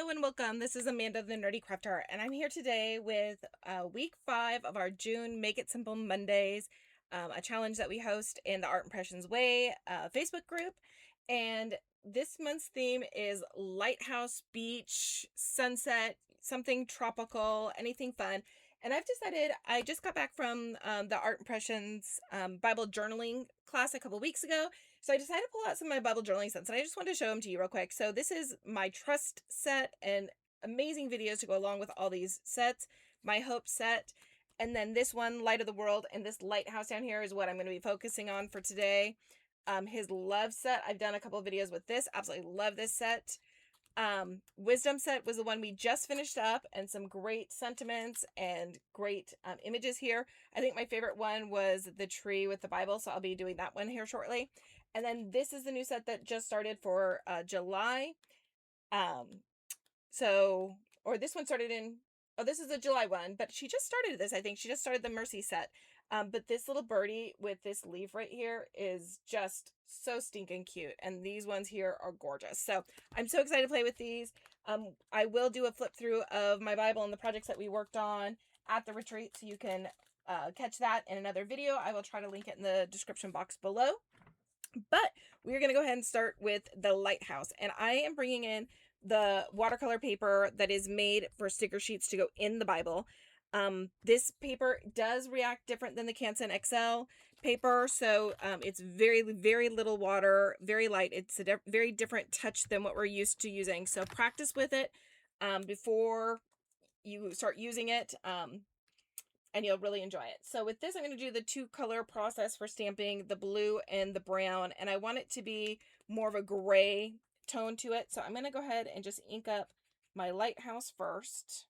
Hello and welcome. This is Amanda the Nerdy Krafter, and I'm here today with week 5 of our June Make It Simple Mondays, a challenge that we host in the Art Impressions Way Facebook group. And this month's theme is lighthouse, beach, sunset, something tropical, anything fun. And I've decided, I just got back from the Art Impressions Bible journaling class a couple weeks ago. So I decided to pull out some of my Bible journaling sets, and I just wanted to show them to you real quick. So this is my Trust set and amazing videos to go along with all these sets. My Hope set, and then this one, Light of the World, and this lighthouse down here is what I'm going to be focusing on for today. His Love set, I've done a couple of videos with this. Absolutely love this set. Wisdom set was the one we just finished up, and some great sentiments and great images here. I think my favorite one was the tree with the Bible, so I'll be doing that one here shortly. And then this is the new set that just started for July. Or this one started in, oh, this is a July one, but she just started this, I think. She just started the Mercy set. But this little birdie with this leaf right here is just so stinking cute. And these ones here are gorgeous. So I'm so excited to play with these. I will do a flip through of my Bible and the projects that we worked on at the retreat, so you can catch that in another video. I will try to link it in the description box below. But we're going to go ahead and start with the lighthouse. And I am bringing in the watercolor paper that is made for sticker sheets to go in the Bible. This paper does react different than the Canson XL paper. So it's very, very little water, very light. It's a very different touch than what we're used to using. So practice with it before you start using it. And you'll really enjoy it. So with this, I'm going to do the 2-color process for stamping, the blue and the brown, and I want it to be more of a gray tone to it. So I'm going to go ahead and just ink up my lighthouse first,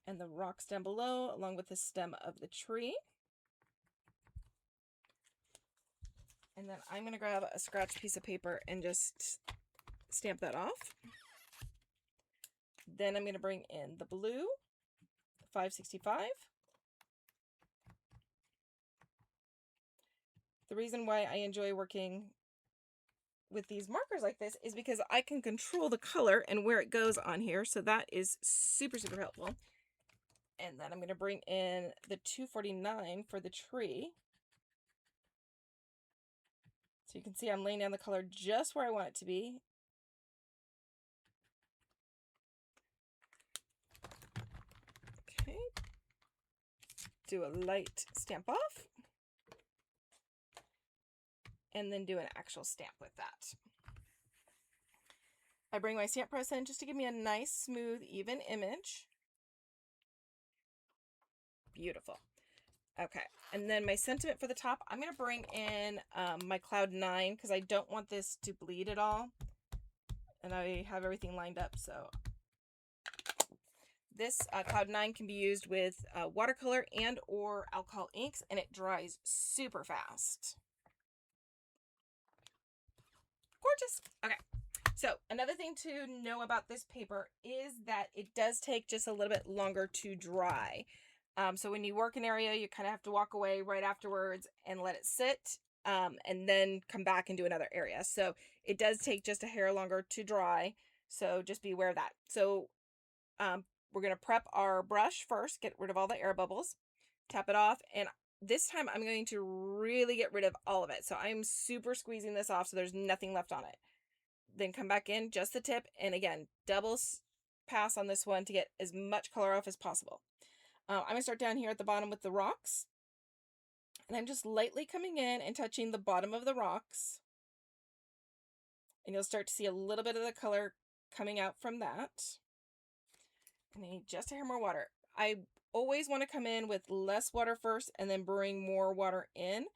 and the rocks down below, along with the stem of the tree. And then I'm going to grab a scratch piece of paper and just stamp that off. Then I'm going to bring in the blue, 565. The reason why I enjoy working with these markers like this is because I can control the color and where it goes on here. So that is super, super helpful. And then I'm going to bring in the 249 for the tree. So you can see I'm laying down the color just where I want it to be. Okay. Do a light stamp off. And then do an actual stamp with that. I bring my stamp press in just to give me a nice, smooth, even image. Beautiful. Okay, and then my sentiment for the top, I'm going to bring in my Cloud 9 because I don't want this to bleed at all. And I have everything lined up, so. This Cloud 9 can be used with watercolor and or alcohol inks, and it dries super fast. Gorgeous. Okay. So another thing to know about this paper is that it does take just a little bit longer to dry. So when you work an area, you kind of have to walk away right afterwards and let it sit, and then come back and do another area. So it does take just a hair longer to dry. So just be aware of that. So we're going to prep our brush first, get rid of all the air bubbles, tap it off, and this time I'm going to really get rid of all of it. So I'm super squeezing this off so there's nothing left on it. Then come back in just the tip, and again, double pass on this one to get as much color off as possible. I'm going to start down here at the bottom with the rocks, and I'm just lightly coming in and touching the bottom of the rocks, and you'll start to see a little bit of the color coming out from that. And I need just a hair more water. I always want to come in with less water first and then bring more water in.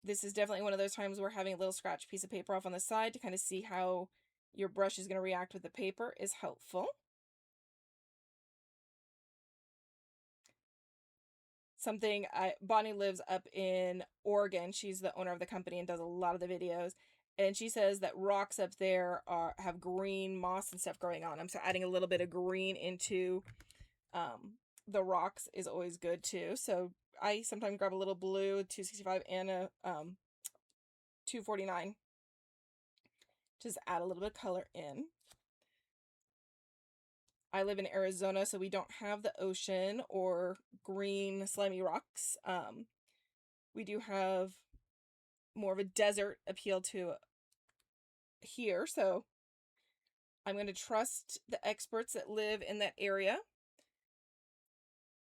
This is definitely one of those times where having a little scratch piece of paper off on the side to kind of see how your brush is going to react with the paper is helpful. Bonnie lives up in Oregon. She's the owner of the company and does a lot of the videos. And she says that rocks up there have green moss and stuff growing on them. So adding a little bit of green into the rocks is always good too. So I sometimes grab a little blue 265 and a 249 Just add a little bit of color in. I live in Arizona, so we don't have the ocean or green slimy rocks. We do have more of a desert appeal to here, so I'm going to trust the experts that live in that area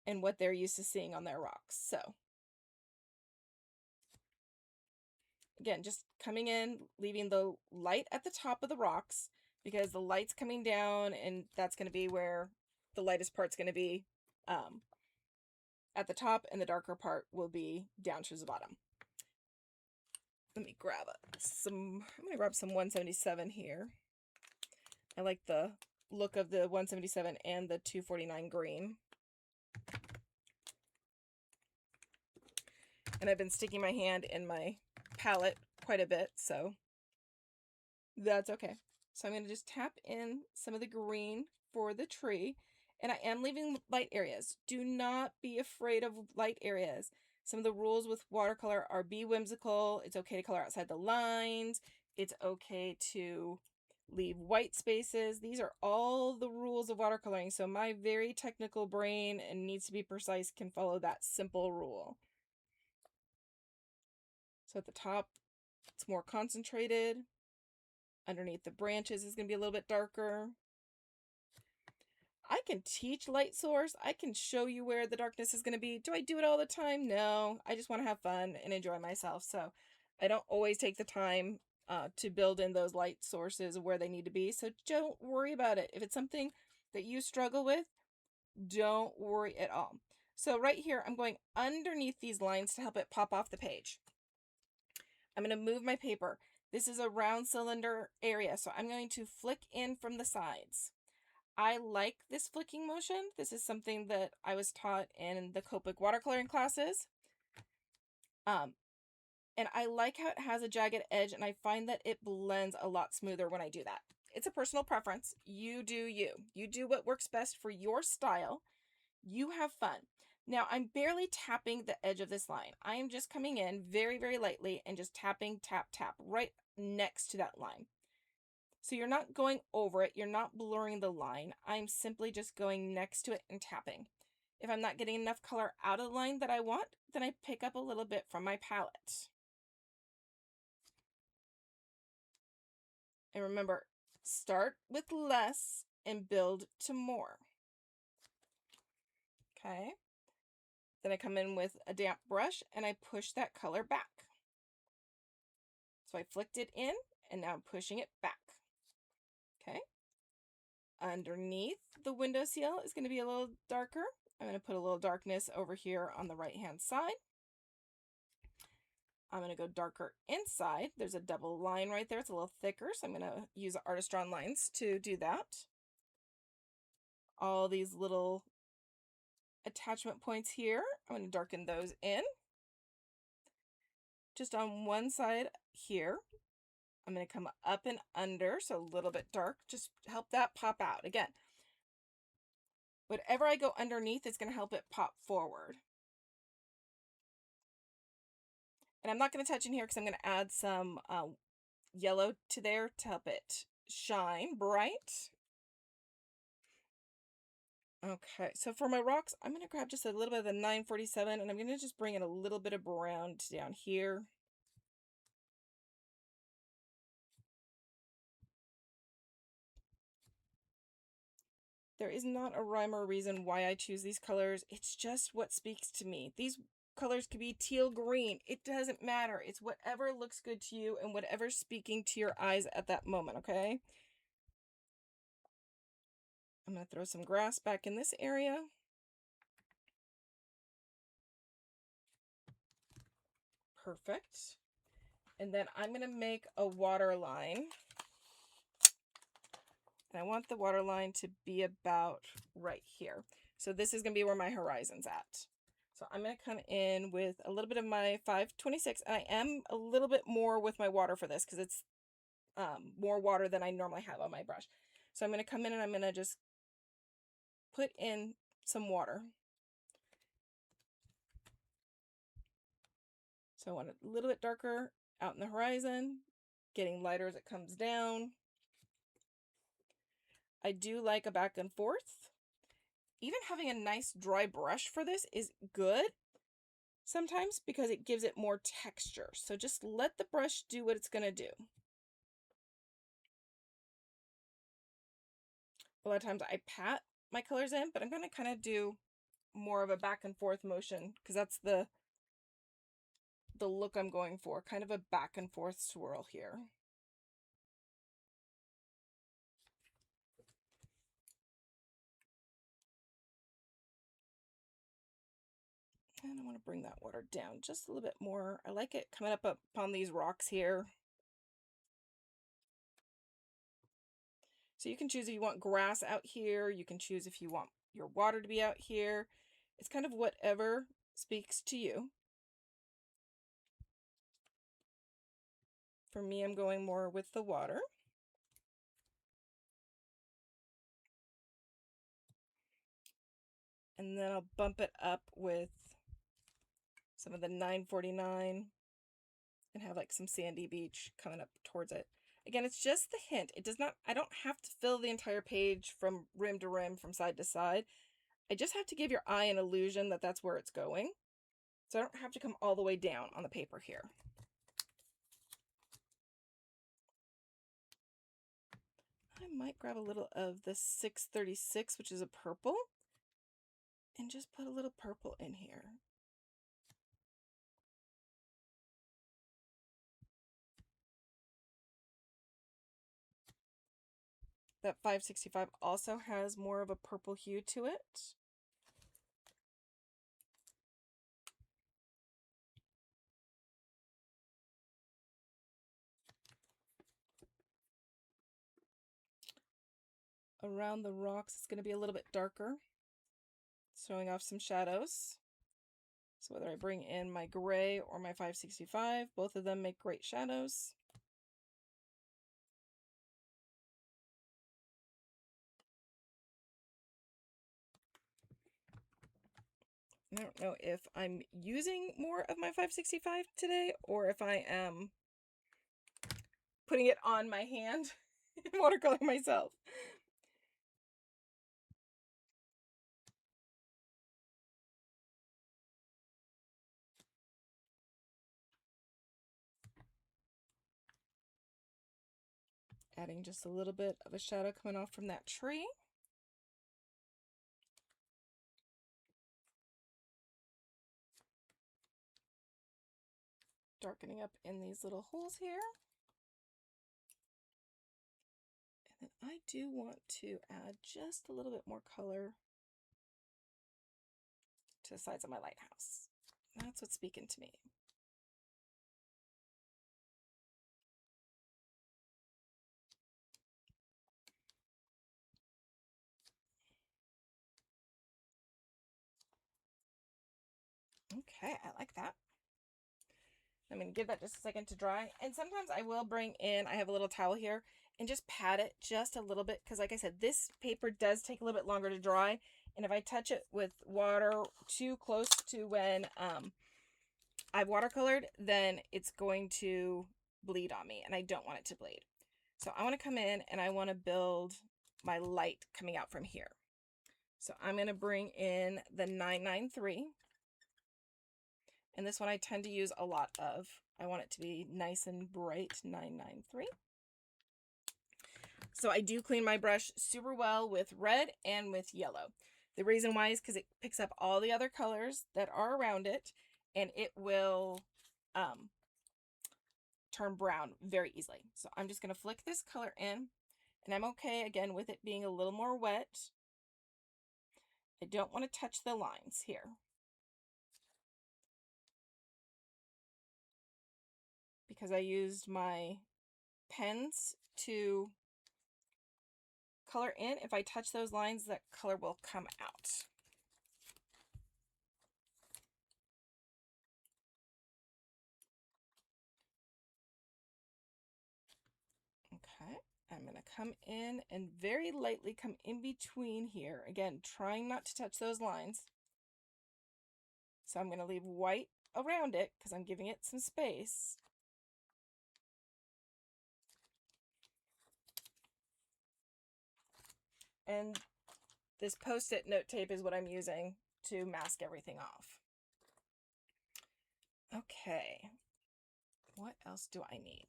and what they're used to seeing on their rocks. So again, just coming in, leaving the light at the top of the rocks because the light's coming down, and that's going to be where the lightest part's going to be at the top, and the darker part will be down towards the bottom. Let me grab I'm going to grab some 177 here. I like the look of the 177 and the 249 green. And I've been sticking my hand in my palette quite a bit, so that's okay. So I'm going to just tap in some of the green for the tree, and I am leaving light areas. Do not be afraid of light areas. Some of the rules with watercolor are be whimsical. It's okay to color outside the lines. It's okay to leave white spaces. These are all the rules of watercoloring. So my very technical brain and needs to be precise can follow that simple rule. So at the top, it's more concentrated. Underneath the branches is going to be a little bit darker. I can teach light source. I can show you where the darkness is going to be. Do I do it all the time? No. I just want to have fun and enjoy myself. So I don't always take the time to build in those light sources where they need to be. So don't worry about it. If it's something that you struggle with, don't worry at all. So right here, I'm going underneath these lines to help it pop off the page. I'm going to move my paper. This is a round cylinder area, so I'm going to flick in from the sides. I like this flicking motion. This is something that I was taught in the Copic watercoloring classes. And I like how it has a jagged edge, and I find that it blends a lot smoother when I do that. It's a personal preference. You do you. You do what works best for your style. You have fun. Now, I'm barely tapping the edge of this line. I am just coming in very, very lightly and just tapping, tap, tap, right next to that line. So you're not going over it. You're not blurring the line. I'm simply just going next to it and tapping. If I'm not getting enough color out of the line that I want, then I pick up a little bit from my palette. And remember, start with less and build to more. Okay. Then I come in with a damp brush and I push that color back. So I flicked it in and now I'm pushing it back. Okay. Underneath the window seal is going to be a little darker. I'm going to put a little darkness over here on the right hand side. I'm going to go darker inside. There's a double line right there. It's a little thicker, so I'm going to use Artist Drawn lines to do that. All these little attachment points here, I'm going to darken those in. Just on one side here, I'm going to come up and under, so a little bit dark, just help that pop out. Again, whatever I go underneath is going to help it pop forward. And I'm not going to touch in here because I'm going to add some yellow to there to help it shine bright. Okay, so for my rocks, I'm going to grab just a little bit of the 947 and I'm going to just bring in a little bit of brown down here. There is not a rhyme or reason why I choose these colors. It's just what speaks to me. These colors could be teal green. It doesn't matter. It's whatever looks good to you and whatever's speaking to your eyes at that moment, okay? I'm going to throw some grass back in this area. Perfect. And then I'm going to make a water line. And I want the water line to be about right here. So this is going to be where my horizon's at. So I'm going to come in with a little bit of my 526. And I am a little bit more with my water for this because it's more water than I normally have on my brush. So I'm going to come in and I'm going to just put in some water. So I want it a little bit darker out in the horizon getting lighter as it comes down. I do like a back and forth. Even having a nice dry brush for this is good sometimes because it gives it more texture. So just let the brush do what it's going to do. A lot of times I pat my colors in, but I'm going to kind of do more of a back and forth motion because that's the look I'm going for, kind of a back and forth swirl here. And I want to bring that water down just a little bit more. I like it coming up on these rocks here. So you can choose if you want grass out here. You can choose if you want your water to be out here. It's kind of whatever speaks to you. For me, I'm going more with the water. And then I'll bump it up with some of the 949 and have like some sandy beach coming up towards it. Again, it's just the hint. It does not, I don't have to fill the entire page from rim to rim, from side to side. I just have to give your eye an illusion that that's where it's going. So I don't have to come all the way down on the paper here. I might grab a little of the 636, which is a purple, and just put a little purple in here. That 565 also has more of a purple hue to it. Around the rocks, it's going to be a little bit darker, showing off some shadows. So whether I bring in my gray or my 565, both of them make great shadows. I don't know if I'm using more of my 565 today or if I am putting it on my hand and watercoloring myself. Adding just a little bit of a shadow coming off from that tree. Darkening up in these little holes here. And then I do want to add just a little bit more color to the sides of my lighthouse. That's what's speaking to me. Okay, I like that. I'm going to give that just a second to dry. And sometimes I will bring in, I have a little towel here, and just pat it just a little bit. Because like I said, this paper does take a little bit longer to dry. And if I touch it with water too close to when I've watercolored, then it's going to bleed on me. And I don't want it to bleed. So I want to come in and I want to build my light coming out from here. So I'm going to bring in the 993. And this one I tend to use a lot of. I want it to be nice and bright, 993. So I do clean my brush super well with red and with yellow. The reason why is because it picks up all the other colors that are around it, and it will turn brown very easily. So I'm just going to flick this color in, and I'm okay again with it being a little more wet. I don't want to touch the lines here. Because I used my pens to color in, if I touch those lines, that color will come out. Okay, I'm going to come in and very lightly come in between here. Again, trying not to touch those lines. So I'm going to leave white around it because I'm giving it some space. And this Post-it note tape is what I'm using to mask everything off. Okay, what else do I need?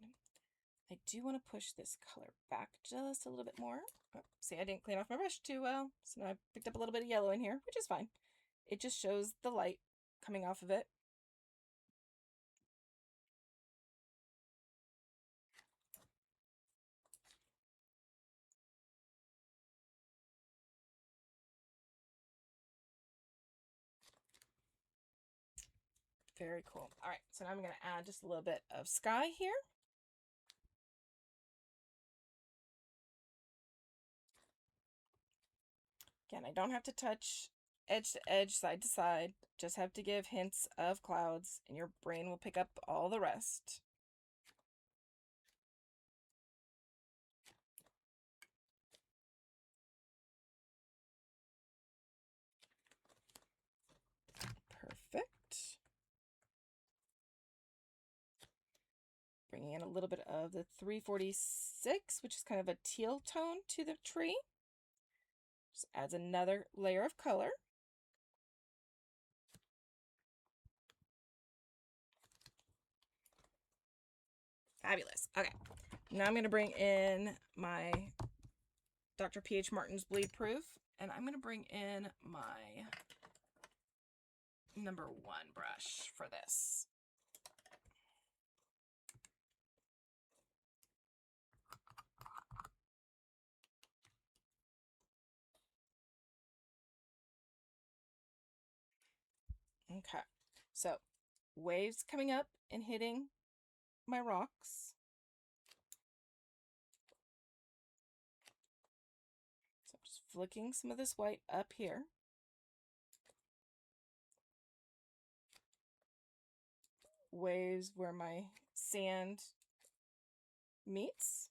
I do want to push this color back just a little bit more. Oh, see, I didn't clean off my brush too well, so now I picked up a little bit of yellow in here, which is fine. It just shows the light coming off of it. Very cool. All right, so now I'm going to add just a little bit of sky here. Again, I don't have to touch edge to edge, side to side. Just have to give hints of clouds, and your brain will pick up all the rest. Perfect. Bringing in a little bit of the 346, which is kind of a teal tone to the tree. Just adds another layer of color. Fabulous. Okay, now I'm going to bring in my Dr. P.H. Martin's Bleed Proof, and I'm going to bring in my number 1 brush for this. Okay, so waves coming up and hitting my rocks. So I'm just flicking some of this white up here. Waves where my sand meets.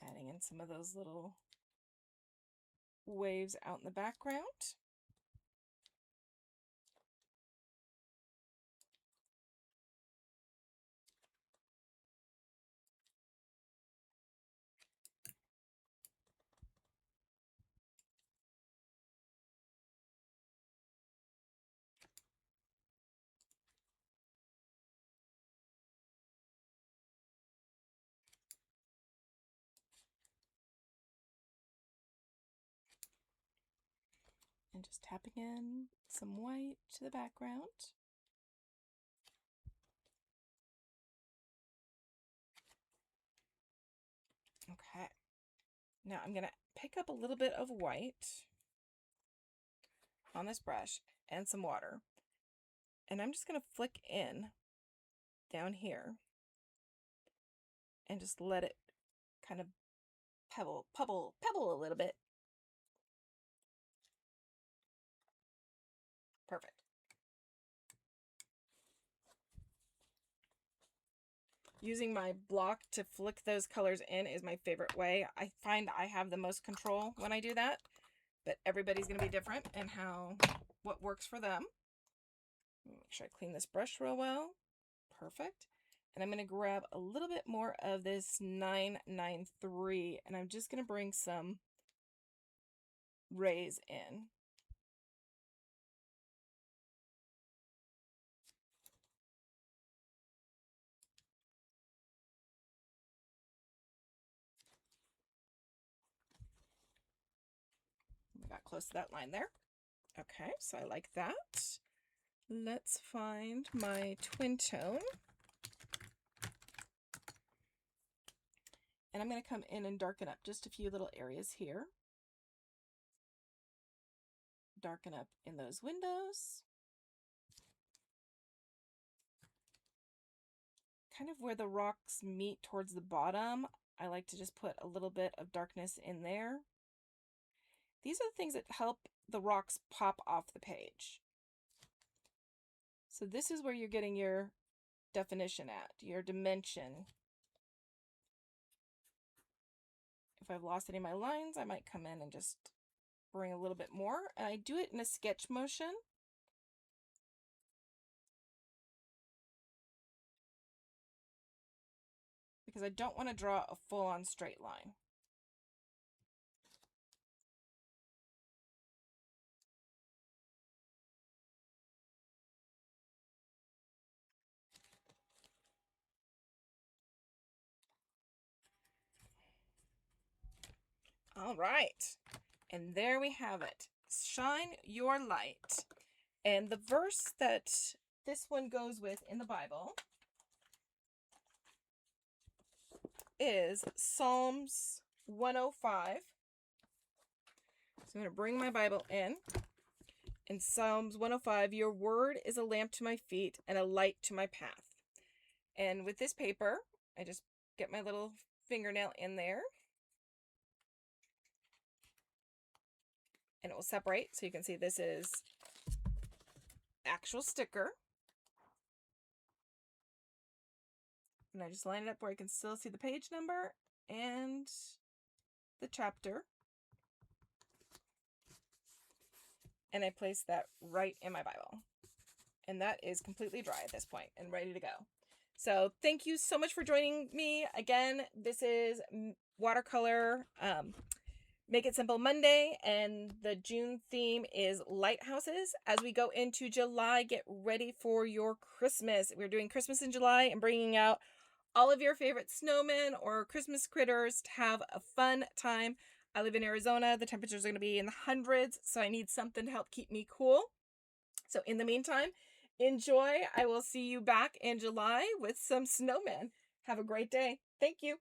Adding in some of those little waves out in the background. And just tapping in some white to the background. Okay, now I'm going to pick up a little bit of white on this brush and some water. And I'm just going to flick in down here and just let it kind of pebble a little bit. Perfect. Using my block to flick those colors in is my favorite way. I find I have the most control when I do that, but everybody's going to be different in what works for them. Make sure I clean this brush real well. Perfect. And I'm going to grab a little bit more of this 993, and I'm just going to bring some rays in. We got close to that line there. Okay, so I like that. Let's find my twin tone. And I'm going to come in and darken up just a few little areas here. Darken up in those windows. Kind of where the rocks meet towards the bottom, I like to just put a little bit of darkness in there. These are the things that help the rocks pop off the page. So this is where you're getting your definition at, your dimension. If I've lost any of my lines, I might come in and just bring a little bit more. And I do it in a sketch motion. because I don't want to draw a full-on straight line. All right, and there we have it. Shine your light. And the verse that this one goes with in the Bible is Psalms 105. So I'm going to bring my Bible in. In Psalms 105, your word is a lamp to my feet and a light to my path. And with this paper, I just get my little fingernail in there. And it will separate. So you can see this is actual sticker. And I just line it up where I can still see the page number and the chapter. And I place that right in my Bible. And that is completely dry at this point and ready to go. So thank you so much for joining me. Again, this is Watercolor Make It Simple Monday, and the June theme is lighthouses. As we go into July, get ready for your Christmas. We're doing Christmas in July and bringing out all of your favorite snowmen or Christmas critters to have a fun time. I live in Arizona. The temperatures are going to be in the hundreds, so I need something to help keep me cool. So in the meantime, enjoy. I will see you back in July with some snowmen. Have a great day. Thank you.